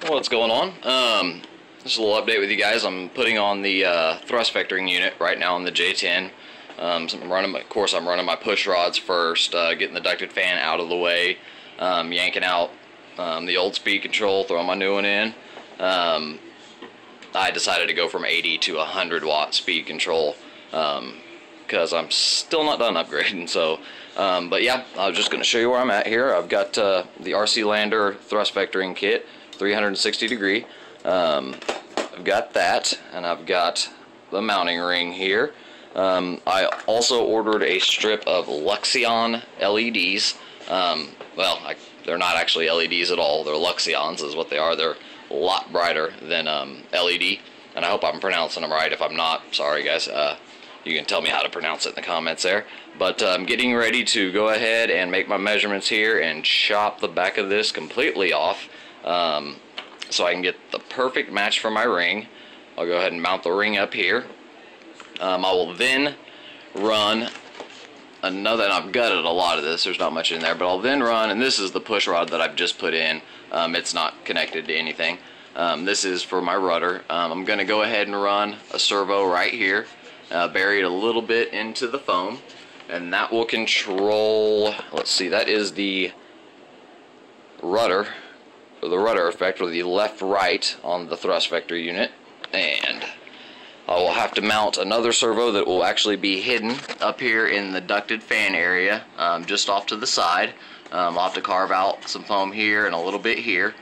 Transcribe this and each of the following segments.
What's going on? Just a little update with you guys. I'm putting on the thrust vectoring unit right now on the J-10. So I'm running my push rods first, getting the ducted fan out of the way, yanking out the old speed control, throwing my new one in. I decided to go from 80 to 100 watt speed control because I'm still not done upgrading. So, but yeah, I was just going to show you where I'm at here. I've got the RC Lander thrust vectoring kit, 360 degree. I've got that, and I've got the mounting ring here. I also ordered a strip of Luxion LEDs. They're not actually LEDs at all. They're Luxions is what they are. They're a lot brighter than LED, and I hope I'm pronouncing them right. If I'm not, sorry guys. You can tell me how to pronounce it in the comments there. But I'm getting ready to go ahead and make my measurements here and chop the back of this completely off so I can get the perfect match for my ring. I'll go ahead and mount the ring up here. I will then run another, and I've gutted a lot of this, there's not much in there, but I'll then run, and this is the push rod that I've just put in. It's not connected to anything. This is for my rudder. I'm going to go ahead and run a servo right here, buried a little bit into the foam, and that will control, let's see, that is the rudder, or the rudder effect, or the left-right on the thrust vector unit. And I will have to mount another servo that will actually be hidden up here in the ducted fan area, just off to the side. I'll have to carve out some foam here and a little bit here.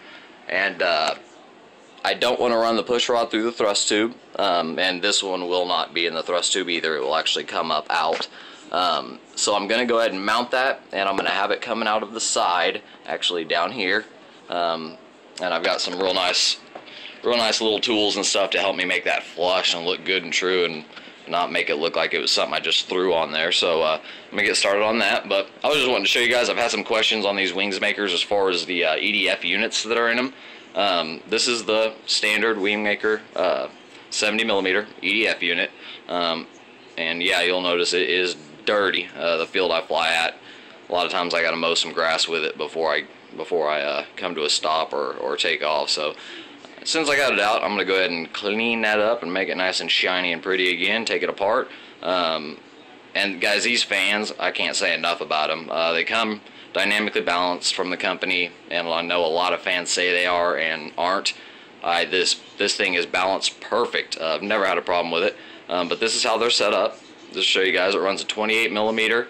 And I don't want to run the push rod through the thrust tube, and this one will not be in the thrust tube either. It will actually come up out. So I'm going to go ahead and mount that, and I'm going to have it coming out of the side, actually down here. And I've got some real nice little tools and stuff to help me make that flush and look good and true, and not make it look like it was something I just threw on there. So I'm gonna get started on that. But I was just wanting to show you guys, I've had some questions on these wings makers as far as the EDF units that are in them. This is the standard wing maker 70mm EDF unit, and yeah, you'll notice it is dirty. The field I fly at, a lot of times I gotta mow some grass with it before I come to a stop or take off. So as soon as I got it out, I'm going to go ahead and clean that up and make it nice and shiny and pretty again, take it apart. And guys, these fans, I can't say enough about them. They come dynamically balanced from the company, and I know a lot of fans say they are and aren't. This thing is balanced perfect. I've never had a problem with it. But this is how they're set up. Just to show you guys, it runs a 28mm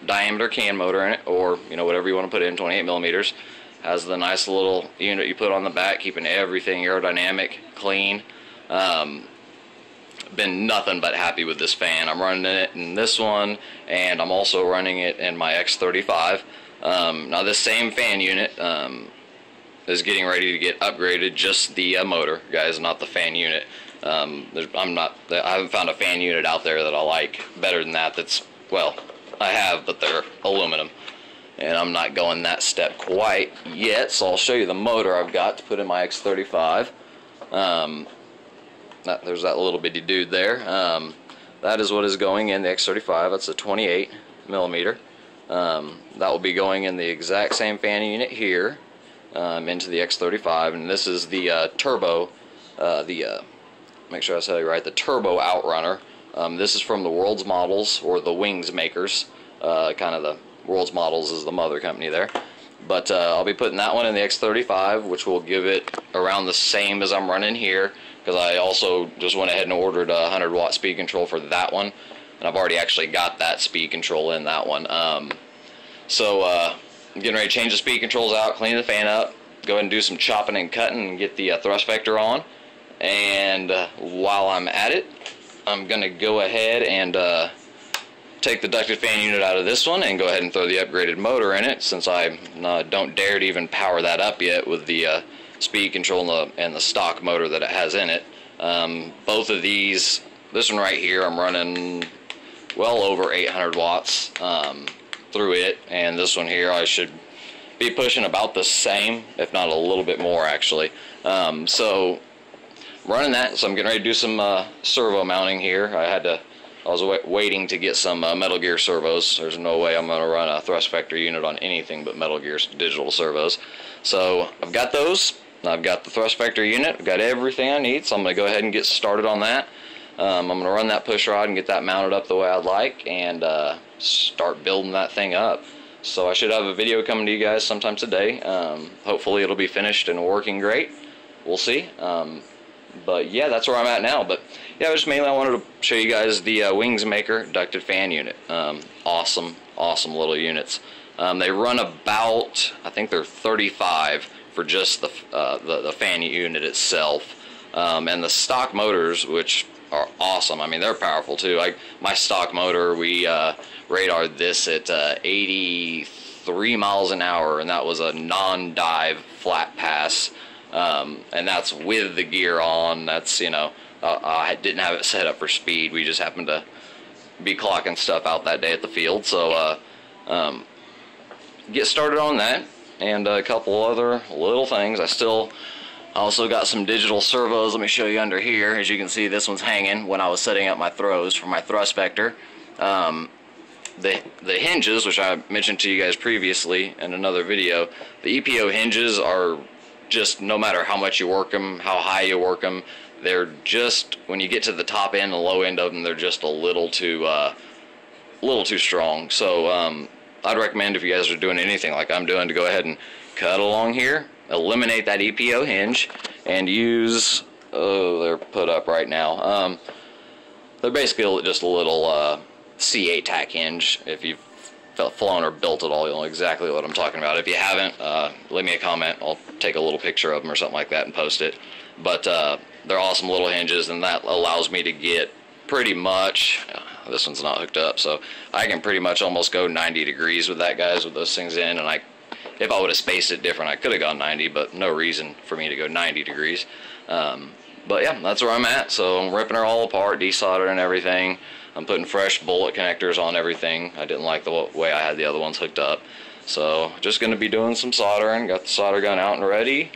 diameter can motor in it, or whatever you want to put in, 28mm. Has the nice little unit you put on the back, keeping everything aerodynamic, clean. Been nothing but happy with this fan. I'm running it in this one, and I'm also running it in my X35. Now this same fan unit is getting ready to get upgraded, just the motor, guys, not the fan unit. I haven't found a fan unit out there that I like better than that. Well, I have, but they're aluminum. And I'm not going that step quite yet, so I'll show you the motor I've got to put in my X35. There's that little bitty dude there. That is what is going in the X35. That's a 28mm. That will be going in the exact same fan unit here, into the X35. And this is the turbo, make sure I said it right, the turbo outrunner. This is from the World's Models, or the Wings Makers, kind of the World's Models is the mother company there. But I'll be putting that one in the X35, which will give it around the same as I'm running here, because I also just went ahead and ordered a 100 watt speed control for that one, and I've already actually got that speed control in that one. I'm getting ready to change the speed controls out, clean the fan up, go ahead and do some chopping and cutting and get the thrust vector on. And while I'm at it, I'm going to go ahead and take the ducted fan unit out of this one and go ahead and throw the upgraded motor in it, since I don't dare to even power that up yet with the speed control and the stock motor that it has in it. Both of these, this one right here, I'm running well over 800 watts through it, and this one here I should be pushing about the same, if not a little bit more actually. So running that, so I'm getting ready to do some servo mounting here. I was waiting to get some Metal Gear servos. There's no way I'm going to run a thrust vector unit on anything but Metal Gear digital servos. So I've got those. I've got the thrust vector unit, I've got everything I need, so I'm going to go ahead and get started on that. I'm going to run that push rod and get that mounted up the way I'd like, and start building that thing up. So I should have a video coming to you guys sometime today. Hopefully it'll be finished and working great. We'll see. But yeah, that's where I'm at now. But yeah, just mainly I wanted to show you guys the Wings Maker ducted fan unit. Awesome little units. They run about, I think they're 35 for just the fan unit itself. And the stock motors, which are awesome. I mean, they're powerful too. My stock motor, we radared this at 83 miles an hour, and that was a non-dive flat pass. And that's with the gear on. That's, you know, I didn't have it set up for speed. We just happened to be clocking stuff out that day at the field. So get started on that, and a couple other little things. I also got some digital servos. Let me show you under here. As you can see, this one's hanging when I was setting up my throws for my thrust vector. The hinges, which I mentioned to you guys previously in another video, the EPO hinges are just, no matter how much you work them, how high you work them, they're just, when you get to the top end and low end of them, they're just a little too strong. So I'd recommend, if you guys are doing anything like I'm doing, to go ahead and cut along here, eliminate that EPO hinge, and use, they're put up right now. They're basically just a little C8 tack hinge. If you've flown or built it all, you'll know exactly what I'm talking about. If you haven't, leave me a comment. I'll take a little picture of them or something like that and post it. But they're awesome little hinges, and that allows me to get pretty much, this one's not hooked up, so I can pretty much almost go 90 degrees with that, guys, with those things in. And if I would have spaced it different, I could have gone 90, but no reason for me to go 90 degrees. But yeah, that's where I'm at. So I'm ripping her all apart, desoldering everything. I'm putting fresh bullet connectors on everything. I didn't like the way I had the other ones hooked up. So just going to be doing some soldering. Got the solder gun out and ready.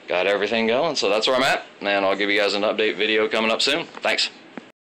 Got everything going. So that's where I'm at. And I'll give you guys an update video coming up soon. Thanks.